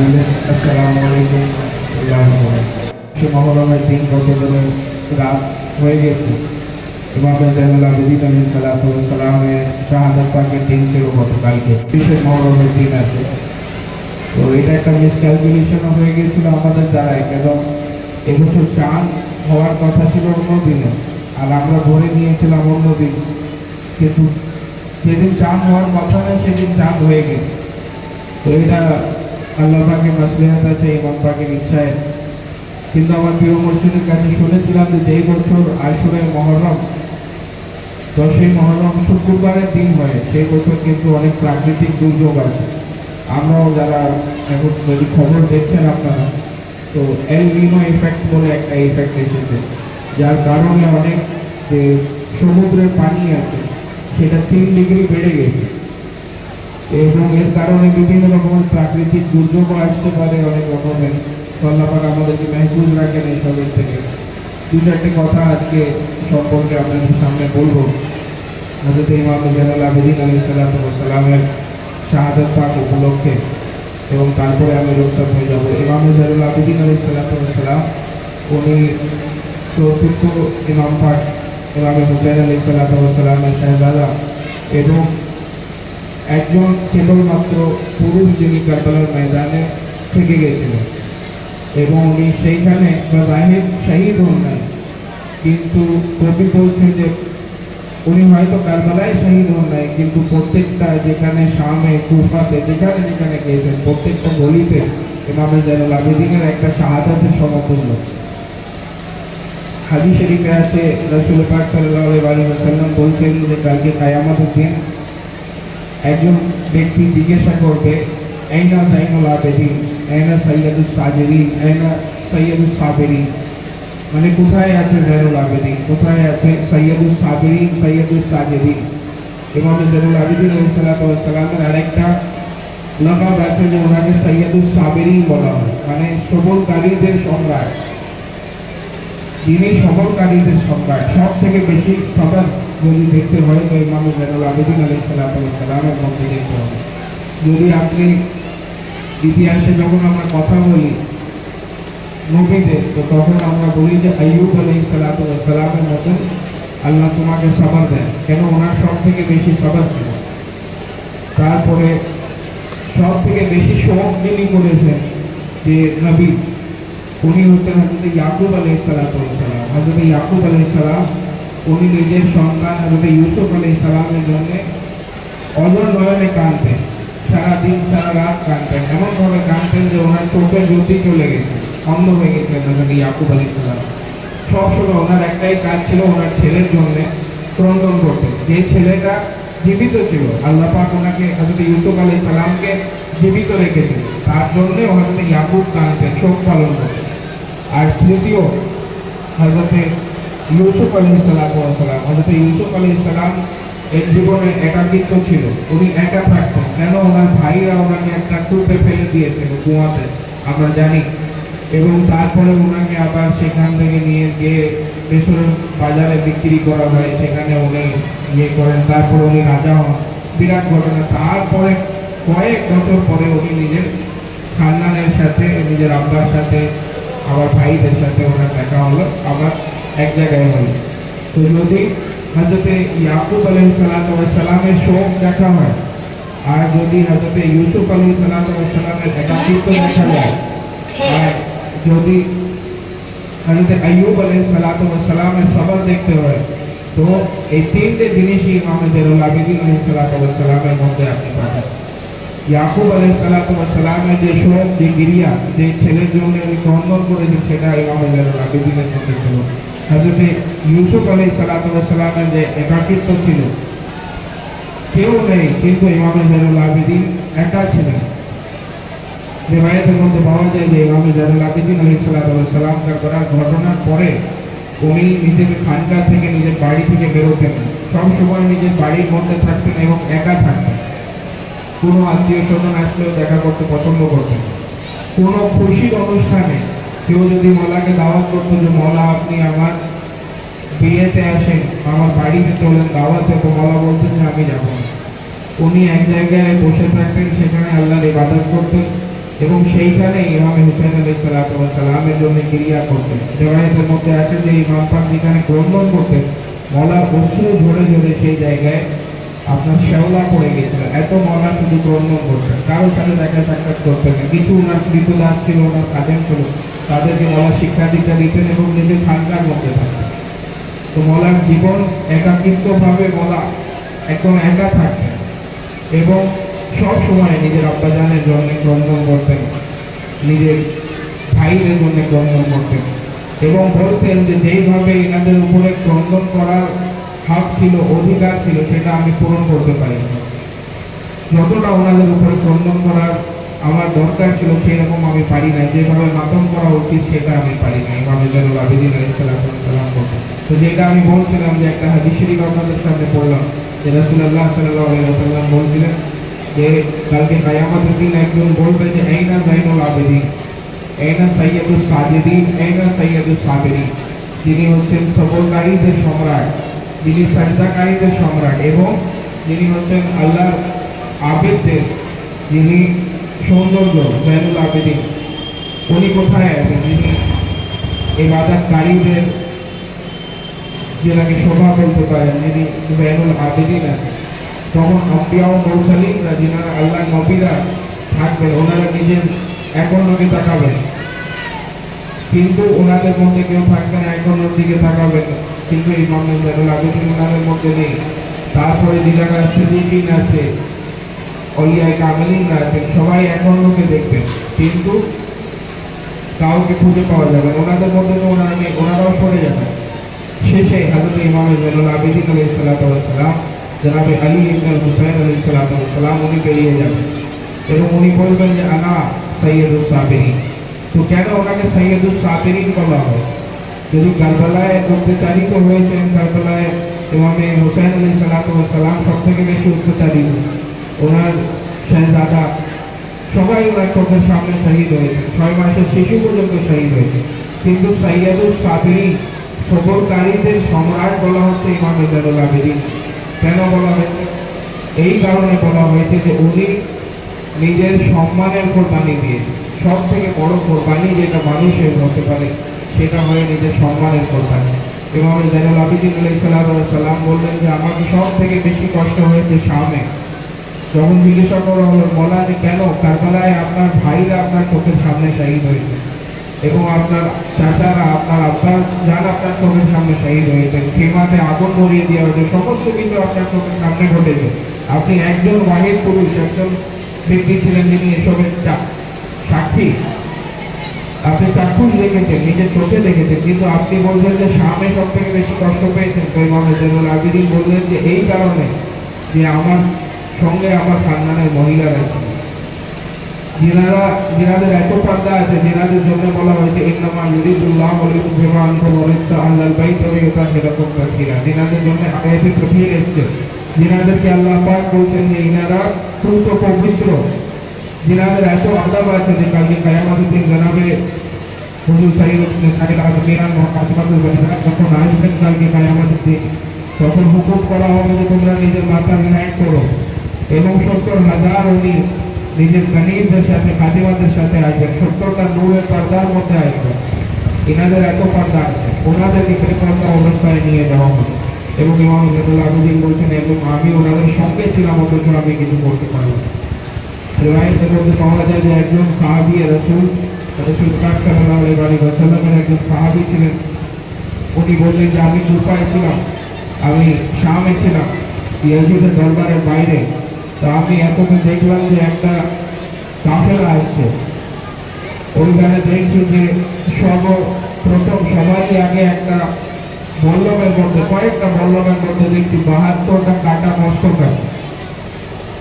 আসসালামু আলাইকুম সে মহরমের দিন গতকাল রাত হয়ে গেছে। ইমাম জাইনুল আবেদিন আলাইহিস সালাতু ওয়াস সালামের শাহাদাত পাকের দিন ছিল গতকালকে। বিশেষ মহরমের দিন আছে, তো এটা একটা মিসক্যালকুলেশন হয়ে গেছিল আমাদের দ্বারাই, এবং এবছর চাঁদ হওয়ার কথা ছিল অন্য দিনে, আর আমরা ধরে নিয়েছিলাম অন্য দিন, কিন্তু যেদিন চাঁদ হওয়ার কথা নয় সেদিন চাঁদ হয়ে গেছে। তো এটা আল্লাহ পাকের মাসলিহাত আছে, ইমাম পাকের ইচ্ছায়। কিন্তু আমার প্রিয় মুর্শিদের কাছে শুনেছিলাম যে যেই বছর আশুরায়ে মুহররম 10ই মুহররম শুক্রবারের দিন হয়, সেই বছর কিন্তু অনেক প্রাকৃতিক দুর্যোগ আছে। আমরাও যারা এখন যদি খবর দেখছেন আপনারা, তো এল নিনো ইফেক্ট বলে একটা ইফেক্ট এসেছে, যার কারণে অনেক যে সমুদ্রের পানি আছে সেটা 3 ডিগ্রি বেড়ে গেছে, এবং এর কারণে বিভিন্ন রকমের প্রাকৃতিক দুর্যোগও আসতে পারে অনেক রকমের। আল্লাহ পাক আমাদেরকে মেহফুজ রাখেন এইসবের থেকে। দু চারটে কথা আজকে সম্পর্কে আপনাদের সামনে বলবো। হযরত ইমাম জাইনুল আবেদিন আলাইহিস সালাতু ওয়াস সালামের শাহাদাত পাক উপলক্ষে, এবং তারপরে আমি রুখসাত হয়ে যাব। ইমাম জাইনুল আবেদিন আলাইহিস সালাতু ওয়াস সালাম উনি চতুর্থ ইমাম পাক ইমাম হুসাইন আলাইহিস সালাতু ওয়াস সালামের শাহজাদা, এবং একজন কেবলমাত্র পুরুষ যিনি কারবালার ময়দানে থেকে গেছিলেন, এবং উনি সেইখানে শহীদ হন নাই, কিন্তু কবি বলছে যে উনি হয়তো কারবালায় শহীদ হন নাই, কিন্তু প্রত্যেকটা যেখানে শামে কুফাতে যেখানে যেখানে গিয়েছেন প্রত্যেকটা গলিতে ইমাম জাইনুল আবেদিনের একটা শাহাদাতের সমতুল্য। হাদিস শরীফে আছে রাসূল পাক সাল্লাল্লাহু আলাইহি ওয়াসাল্লাম বলছেন যে কালকে কিয়ামতের দিন একজন ব্যক্তি জিজ্ঞাসা করবে, আইনা জাইনুল আবেদিন, আইনা সাইয়্যিদুস সাজিরিন, আইনা সাইয়্যিদুস সাবিরিন, মানে কোথায় আছে জাইনুল আবেদিন, কোথায় আছে সাইয়্যিদুস সাবিরিন, সাইয়্যিদুস সাজিরিন। ইমাম জাইনুল আবেদিন আলাইহিস সালাতু ওয়াস সালামের আরেকটা লকাব আছে যে ওনাকে সাইয়্যিদুস সাবিরিন বলা হয়, মানে সবরকারীদের সম্রাট। যিনি সবরকারীদের সম্রাট, সব থেকে বেশি সবর যদি দেখতে হয় তো ইমাম জাইনুল আবেদিন আলাইহিস সালাতু ওয়াস সালামের মধ্যে দেখতে হবে। যদি আপনি ইতিহাসে যখন আমরা কথা বলি নবীদের, তো তখন আমরা বলি যে আইয়ুব আলাইহিস সালাতু ওয়াস সালামের মতন আল্লাহ তোমাকে সবর দেন, কেন ওনার সব থেকে বেশি সবর ছিল। তারপরে সব থেকে বেশি শোক যিনি করেছেন যে নবী, উনি হচ্ছেন হযরত ইয়াকুব আলাইহিস সালাতু ওয়াস সালাম। হযরত ইয়াকুব আলাইহিস সালাম উনি নিজের সন্তান হযরত ইউসুফ আলাইহিস সালামের জন্য অজর নয়নে কাঁদতেন, সারাদিন সারা রাত কাঁদতেন, এমন ভাবে কাঁদতেন যে ওনার চোখে জ্যোতি চলে গেছে, অন্ধ হয়ে গেছিলেন হযরত ইয়াকুব আলাইহিস সালাম। সবসময় ওনার একটাই কাজ ছিল ওনার ছেলের জন্য ক্রন্দন করতেন। যে ছেলেটা জীবিত ছিল, আল্লাহ পাক ওনাকে হযরত ইউসুফ আলাইহিস সালামকে জীবিত রেখেছেন, তার জন্য হযরত ইয়াকুব কাঁদতেন, শোক পালন করতেন। আর তৃতীয় হযরত ইউসুফ আলাইহিস সালাম, হযরত ইউসুফ আলাইহিস সালাম এর জীবনে একাকিত্ব ছিল, উনি একা থাকতেন, কেন ওনার ভাইরা ওনাকে একটা কূপে ফেলে দিয়েছিল কুয়াতে, আমরা জানি। এবং তারপরে ওনাকে আবার সেখান থেকে নিয়ে গিয়ে মিশরের বাজারে বিক্রি করা হয়, সেখানে উনি ইয়ে করেন, তারপরে উনি রাজা হন, বিরাট ঘটনা। তারপরে কয়েক বছর পরে উনি নিজের খানদানের সাথে, নিজের আব্বার সাথে, আবার ভাইদের সাথে ওনার দেখা হলো, আবার এক জায়গায় হলো। তো যদি হযরত ইয়াকুব আলাইহিস সালাতু ওয়াস সালামের শোক দেখা হয়, আর যদি হযরত ইউসুফ আলাইহিস সালাতু ওয়াস সালামের একাকিত্ব দেখা যায়, আর যদি হযরত আইয়ুব আলাইহিস সালাতু ওয়াস সালামের সবর দেখতে হয়, তো এই তিনটে জিনিসই ইমাম জাইনুল আবেদিন আলাইহিস সালাতু ওয়াস সালামের মধ্যে আপনি পাবেন। ইয়াকুব আলাইহিস সালাতু ওয়াস সালামের যে শোক, যে গিরিয়া, যে ছেলের জন্য উনি ক্রন্দন করেছেন, সেটা ইমাম জাইনুল আবেদিনের মধ্যে ছিল। হযরত ইউসুফ আলাইহিস সালাতু ওয়াস সালামের যে একাকিত্ব ছিল, কেউ নেই, কিন্তু ইমাম জাইনুল আবেদিন একা ছিলেন। রিওয়ায়াতের মধ্যে পাওয়া যায় যে ইমাম জাইনুল আবেদিন আলাইহিস সালাতু ওয়াস সালাম করার ঘটনার পরে উনি নিজের খানকা থেকে, নিজের বাড়ি থেকে বেরোতেন, সব সময় নিজের বাড়ির মধ্যে থাকতেন এবং একা থাকতেন। কোনো আত্মীয় স্বজন আসলেও দেখা করতে পছন্দ করতেন। কোনো খুশির অনুষ্ঠানে কেউ যদি মৌলাকে দাওয়াত করতো যে মৌলা আপনি আমার বিয়েতে আসেন, আমার বাড়িতে চলেন দাওয়াতে, তো মৌলা বলতেন যে আমি যাব না। উনি এক জায়গায় বসে থাকতেন, সেখানে আল্লাহর ইবাদত করতেন, এবং সেইখানে ইমাম হুসাইন আলাইহিস সালামের জন্য ক্রিয়া করতেন। রিওয়ায়াতের মধ্যে আছে যে ইমাম পাক যেখানে ক্রন্দন করতেন, মলার অশ্রু ঝরে ঝরে সেই জায়গায় আপনার শ্যাওলা পড়ে গেছিল, এত মলা শুধু ক্রন্দন করতেন, কারোর সাথে দেখা সাক্ষাৎ করতেন না। কিছু ওনার কৃতদাস ছিল, ওনার খাদেম ছিল, তাদেরকে মলা শিক্ষা দীক্ষা দিতেন এবং নিজের খানকার মধ্যে থাকতেন। তো মলার জীবন একাকিত্ব ভাবে মলা একদম একা থাকতেন এবং সব সময় নিজের আব্বাজানের জন্য ক্রন্দন করতেন, নিজের ভাইদের জন্য ক্রন্দন করতেন এবং বলতেন যে যেইভাবে এনাদের উপরে ক্রন্দন করার হক ছিল, অধিকার ছিল, সেটা আমি পূরণ করতে পারি না। যতটা ওনাদের উপরে ক্রন্দন করার আমার দরকার ছিল সেরকম আমি পারি না, যেভাবে মাতম করা উচিত সেটা আমি পারি না। ইমাম জয়নুল আবেদিন আলাইহিস সালাম বলতেন। তো যেটা আমি বলছিলাম যে একটা হাদিস শরীফ আপনাদের সামনে পড়লাম যে রাসূলুল্লাহ সাল্লাল্লাহু আলাইহি ওয়াসাল্লাম বলছিলেন যে কালকে কিয়ামতের দিন একজন বলবে যে আইনা জয়নুল আবেদিন, আইনা সাইয়্যিদুস সাজিদিন, আইনা সাইয়্যিদুস সাবিরিন। যিনি হচ্ছেন সবরকারীদের সম্রাট, যিনি সাজদাকারীদের সম্রাট এবং যিনি হচ্ছেন আল্লাহর আবেদদের যিনি সৌন্দর্য, জয়নুল আবেদিন, উনি কোথায় আছেন? যিনি ইবাদতকারীদের যেনাকে শোভা বলতে পারেন, যিনি জয়নুল আবেদিন আছেন। তখন আম্বিয়া ও মুরসালিনরা, যিনারা আল্লাহ নবীরা থাকবেন, ওনারা নিজের এক অন্যকে তাকাবেন, কিন্তু ওনাদের মধ্যে কেউ থাকবে না এক অন্যর দিকে তাকাবেন, কিন্তু ইমাম জয়নুল আবেদিন ওনাদের মধ্যে নেই। তারপরে যিনারা সিদ্দিকিন আছে, অলিয়ায়ে কামিলিনরা আছেন, সবাই এক অন্যকে দেখবেন, কিন্তু কাউকে খুঁজে পাওয়া যাবে না, ওনাদের মধ্যে তো ওনারা নেই, ওনারাও সরে যাবেন। শেষে হযরত ইমাম জয়নুল আবেদিন আলাইহিস সালাম জনাবে আলী ইবনে হুসাইন আলাইহিস সালাম উনি বেরিয়ে যাবেন এবং উনি বলবেন যে আনা সাইয়্যিদুস সাবিরিন। তো কেন ওনাকে সাইয়্যিদুস সাবিরিন বলা হয়? যদি কারবালায় অত্যাচারিত হয়েছেন, কারবালায় ইমামে হুসাইন আলাইহিস সালাম সব থেকে বেশি অত্যাচারিত, ওনার শাহজাদা সবাই ওনার চোখের সামনে শহীদ হয়েছে, 6 মাসের শিশু পর্যন্ত শহীদ হয়েছে, কিন্তু সাইয়্যিদুস সাবিরিন, সবরকারীদের সম্রাট বলা হচ্ছে ইমাম জয়নুল আবেদিন। কেন বলা হয়েছে? এই কারণে বলা হয়েছে যে উনি নিজের সম্মানের কোরবানি দিয়ে, সব থেকে বড় কোরবানি যেটা মানুষের হতে পারে সেটা হয় নিজের সম্মানের কোরবানি। ইমাম জয়নুল আবেদিন আলাইহিস সালাম বললেন যে আমাকে সব থেকে বেশি কষ্ট হয়েছে শামে। যখন জিজ্ঞাসা করা হলো বলা যে কেন? কারবালায় আপনার ভাইরা আপনার চোখের সামনে শহীদ হয়েছে এবং আপনার চাচারা, আপনার আব্বাস যান আপনার চোখের সামনে শহীদ হয়েছেন, খেমাতে আগুন ধরিয়ে দেওয়া হয়েছে, সমস্ত কিছু আপনার চোখের সামনে ঘটেছে। আপনি একজন ওয়াহিদ পুরুষ, একজন ব্যক্তি ছিলেন যিনি এসবের সাক্ষী, আপনি চাক্ষুষ দেখেছেন, নিজের চোখে দেখেছেন, কিন্তু আপনি বলছেন যে শামে সব থেকে বেশি কষ্ট পেয়েছেন। তো ইমাম জয়নুল আবেদিন বললেন যে এই কারণে যে আমার সঙ্গে আমার খানদানের মহিলারা ছিল, যিনাদের এত পর্দা আছে, যিনাদের জন্য বলা হয়েছে ইন্নামা ইউরিদুল্লাহু লিইউযহিবা আনকুম আর-রিজসা আহলাল বাইত ওয়া ইউতাহহিরাকুম তাতহীরা। যিনাদের জন্য আয়াতে কারীমা এসেছে, যিনাদেরকে আল্লাহ পাক বলছেন যে ইনারা পূর্ণ পবিত্র, যিনাদের এত আদব আছে যে কালকে কিয়ামতের দিন জনাবে হুজুর সাইয়্যিদুল আজমিরান ওয়া ফাতিমাতুল বাহরা যখন আসবেন কালকে কিয়ামতের দিন, তখন হুকুম করা হবে যে তোমরা নিজের মাথা ন্যায় করো এবং 70,000 উনি নিজের কানিজদের সাথে, খাদিমাদের সাথে আসবেন, 70টা নূরের পর্দার মধ্যে আসবেন। এনাদের এত পর্দা আছে, ওনাদেরকে বেপর্দা অবস্থায় নিয়ে যাওয়া হবে এবং ইমাম জয়নুল আবেদিন বলছেন এবং আমি ওনাদের সঙ্গে ছিলাম, অথচ আমি কিছু করতে পারলাম না। রিওয়ায়াতের মধ্যে পাওয়া যায় যে একজন সাহাবী রাসূল পাক সাল্লাল্লাহু আলাইহি ওয়াসাল্লামের একজন সাহাবী ছিলেন, উনি বললেন যে আমি কুফায় ছিলাম, আমি শামে ছিলাম, ইয়াজিদের দরবারের বাইরে। তো আমি এতদিন দেখলাম যে একটা কাফেলা আসছে, ওইখানে দেখছি যে সর্বপ্রথম সবাই আগে একটা বল্লমের মধ্যে, কয়েকটা বল্লমের মধ্যে দেখছি 72টা কাটা মস্তক আছে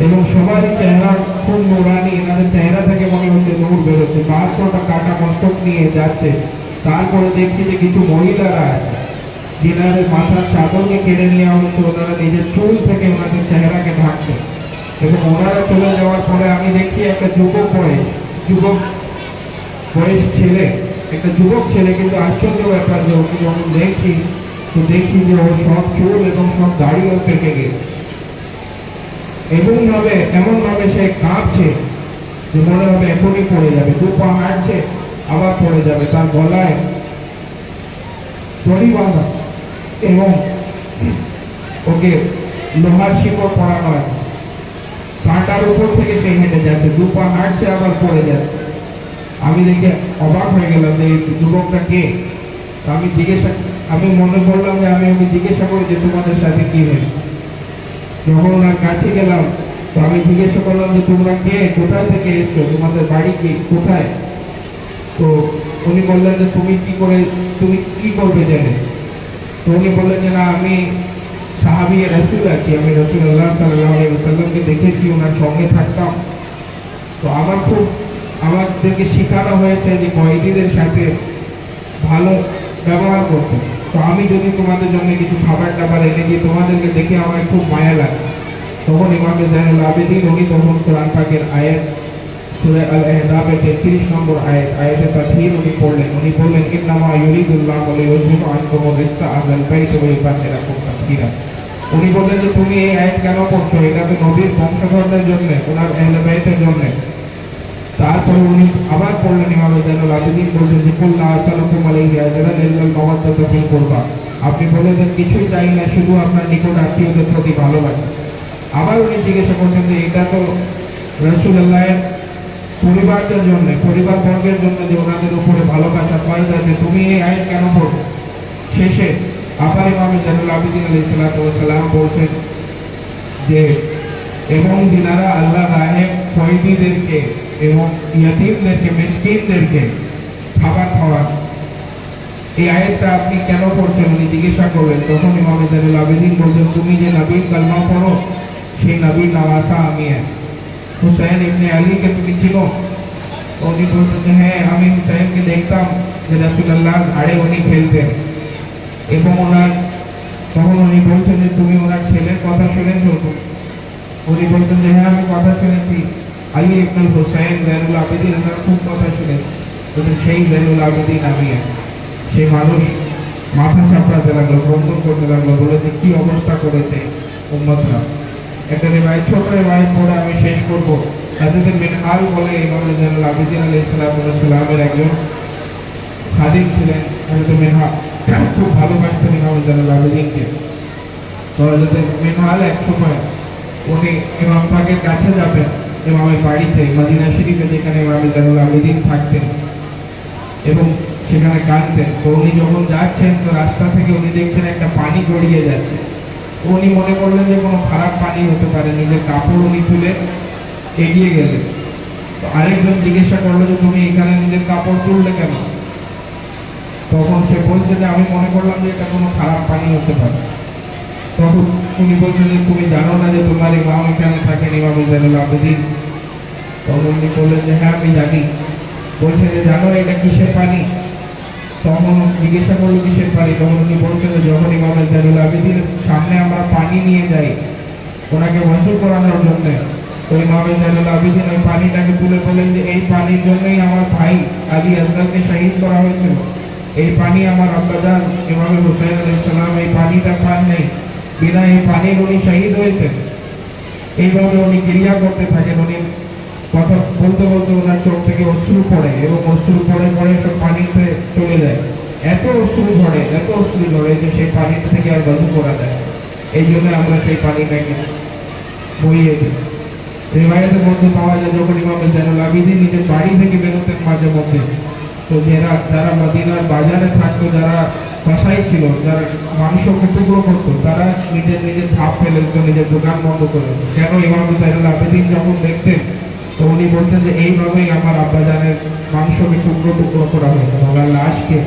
এবং সবারই চেহারা খুব নুরানি, এনাদের চেহারা থেকে মনে হচ্ছে নূর বেরোচ্ছে, 72টা কাটা মস্তক নিয়ে যাচ্ছে। তারপরে দেখছি যে কিছু মহিলারা আছে, যিনাদের মাথার চাদরকে কেড়ে নেওয়া হচ্ছে, ওনারা নিজের চুল থেকে ওনাদের চেহারাকে ঢাকছে এবং ওনারা চলে যাওয়ার পরে আমি দেখছি একটা যুবক বয়স ছেলে, একটা যুবক ছেলে, কিন্তু আশ্চর্য ব্যাপার যে ওকে যখন দেখছি তো দেখছি যে ওর সব চুল এবং সব দাড়িও পেকে গেছে এবং এমন ভাবে সে কাঁপছে যে মনে হবে এখনই পড়ে যাবে, 2 পা হাঁটছে আবার পড়ে যাবে, তার গলায় দড়ি বাঁধা এবং ওকে লোহার শিকড় পরানো আছে, কাঁটার উপর থেকে সে হেঁটে যাচ্ছে, 2 পা হাঁটছে আবার পড়ে যাচ্ছে। আমি দেখে অবাক হয়ে গেলাম যে এই যুবকটা কে। আমি মনে করলাম যে আমি ওকে জিজ্ঞাসা করি যে তোমাদের সাথে কি হয়েছে। যখন ওনার কাছে গেলাম তো আমি জিজ্ঞাসা করলাম যে তোমরা কে, কোথায় থেকে এসছো, তোমাদের বাড়ি কি কোথায়। তো উনি বললেন যে তুমি কি করবে জেনে। তো উনি বললেন যে না, আমি সাহাবী রাসূল আছি, আমি রাসূলুল্লাহ সাল্লাল্লাহু আলাইহি ওয়াসাল্লামকে দেখেছি, ওনার সঙ্গে থাকতাম। তো আমাদেরকে শেখানো হয়েছে যে কয়েদিদের সাথে ভালো ব্যবহার করতে। তো আমি যদি তোমাদের জন্য কিছু খাবার টাবার এনে দিই, তোমাদেরকে দেখে আমার খুব মায়া লাগে। তখন ইমাম জাইনুল আবেদিন উনি তখন কোরআন পাকের আয়াত সূরা আল আহজাবের 33 নম্বর আয়াতে তাফসীর উনি পড়লেন। উনি বললেন ইন্নামা ইউরিদুল্লাহু লিইয়ুযহিবা আনকুম রিজসা আহলাল বাইতি ওয়া ইউতাহহিরাকুম তাতহীরা। উনি বললেন যে তুমি এই আয়াত কেন পড়ছো, এটা তো নবীর বংশধরদের জন্য, ওনার আহলে বাইতের জন্য। তারপরে উনি আবার পড়লেন, ইমাম জাইনুল আবেদিন বললেন যে কুল লা আসালুকুম আলাইহি আজরান ইল্লাল মাওয়াদ্দাতা ফিল কুরবা। আপনি বলেছেন কিছুই চাই না, শুধু আপনার নিকট আত্মীয়দের প্রতি ভালোবাসা। আবার উনি জিজ্ঞাসা করছেন যে এটা তো রাসূলুল্লাহের পরিবারদের জন্য, পরিবার বর্গের জন্য, যে ওনাদের উপরে ভালোবাসা পাওয়া যাচ্ছে, তুমি এই আয়াত কেন পড়ো। শেষে আবার ইমাম জাইনুল আবেদিন আলাইহিস সালাম বলছেন যে এবং যিনারা আল্লাহ রাহে কয়েদিদেরকে এবং ইয়াতীমদেরকে, মিসকিনদেরকে খাবার খাওয়ান, এই আয়াতটা আপনি কেন পড়ছেন উনি জিজ্ঞাসা করলেন। তখন ইমাম জাইনুল আবেদিন বলছেন তুমি যে নবীর কালমা পড়ো সেই নবীর নওয়াসা আমি হুসাইন ইবনে আলীকে তুমি চিনো। তো উনি বলছেন যে হ্যাঁ, আমি হুসাইনকে দেখতাম যে রাসূলুল্লাহ ঘাড়ে উনি খেলতেন এবং তখন উনি বলছেন যে তুমি ওনার ছেলের কথা শুনেছো। উনি বলছেন যে হ্যাঁ, আমি কথা শুনেছি, আলী ইবনে হুসাইন জাইনুল আবেদিন ওনার খুব কথা শুনেছি। বলছেন সেই জাইনুল আবেদিন আমি। সেই মানুষ মাথা চাপড়াতে লাগলো, ক্রন্দন করতে লাগলো, বলে যে কি অবস্থা করেছে উম্মতরা। একটা রিওয়ায়াত, ছোট রিওয়ায়াত পড়ে আমি শেষ করব। হযরত মিনহাল বলে ইমাম জাইনুল আবেদিন আলাইহিস সালামের একজন খাদিম ছিলেন। হযরত মিনহাল খুব ভালোবাসতেন ইমাম জাইনুল আবেদিনকে। তো হযরত মিনহাল এক সময় উনি ইমাম পাকের কাছে যাবেন, ইমামের বাড়িতে মদিনা শরীফে যেখানে ইমাম জাইনুল আবেদিন থাকতেন এবং সেখানে কাঁদতেন। তো উনি যখন যাচ্ছেন তো রাস্তা থেকে উনি দেখছেন একটা পানি গড়িয়ে যাচ্ছে। উনি মনে করলেন যে কোনো খারাপ পানি হতে পারে, নিজের কাপড় উনি তুলে এগিয়ে গেলেন। তো আরেকজন জিজ্ঞাসা করলো যে তুমি এখানে নিজের কাপড় তুললে কেন। তখন সে বলছে যে আমি মনে করলাম যে এটা কোনো খারাপ পানি হতে পারে। তখন উনি বলছেন যে তুমি জানো না যে তোমার ইমাম এখানে থাকেন, ইমাম জাইনুল আবেদিন। তখন উনি বললেন যে হ্যাঁ আমি জানি। বলছে যে জানো এটা কিসের পানি। তখন জিজ্ঞাসা করলো কিসের পানি। তখন উনি বলছেন যে যখন ইমাম জাইনুল আবেদিনের সামনে আমরা পানি নিয়ে যাই ওনাকে ওযু করানোর জন্য, তো ইমাম জাইনুল আবেদিন ওই পানিটাকে তুলে বলেন যে এই পানির জন্যই আমার ভাই আলী আসগরকে শহীদ করা হয়েছিল। এই পানি আমার আব্বাজান ইমাম হুসাইন আলাইহিস সালাম এই পানিটা পান নাই, বিনা এই পানির উনি শহীদ হয়েছেন। এইভাবে উনি ক্রিয়া করতে থাকেন। উনি কথা বলতে বলতে ওনার চোখ থেকে অশ্রু পড়ে এবং অশ্রু পড়ে সব পানিতে চলে যায়। এত অশ্রু ঝরে যে সেই পানিটা থেকে আর ওযু করা যায়। এই জন্য আমরা সেই পানিটাকে বইয়ে দিই। রিওয়ায়াতের মধ্যে পাওয়া যায় যখন ইমাম জাইনুল আবেদিন নিজের বাড়ি থেকে বেরোতেন মাঝে মধ্যে, তো যারা মদিনার বাজারে থাকতো, যারা কসাই ছিল, যারা মাংসকে টুকরো করতো, তারা নিজের ধাপ ফেলে দিত, নিজের দোকান বন্ধ করে দিত। কেন ইমাম জাইনুল আবেদিন যখন দেখতেন তো উনি বলতেন যে এইভাবেই আমার আব্বাজানের মাংসকে টুকরো করা হয়েছে, ওনার লাশকে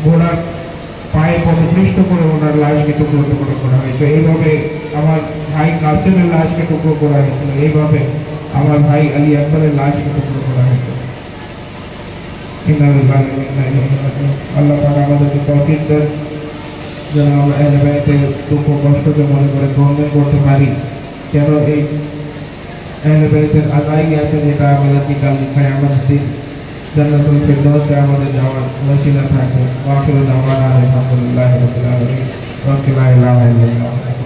ঘোড়ার পায়ে পদপৃষ্ট করে ওনার লাশকে টুকরো করা হয়েছে। এইভাবে আমার ভাই কাসেমের লাশকে টুকরো করা হয়েছিল, এইভাবে আমার ভাই আলী আকবরের লাশকে টুকরো করা হয়েছে। আল্লাহ পাক আমাদেরকে তৌফিক দেন যেন আমরা আহলে বাইতের দুঃখ কষ্টকে মনে করে গ্রহণ করতে পারি। কেন এই আহলে বাইতের আদায় আছে যেটা আমাদেরকে কাল কিয়ামতের দিন জান্নাতুল ফিরদাউসে আমাদের যাওয়ার ওসিলা থাকবে। ওয়া আখিরু দাওয়ানা আলহামদুলিল্লাহি রাব্বিল আলামিন ওয়া লা ইলাহা ইল্লাল্লাহ।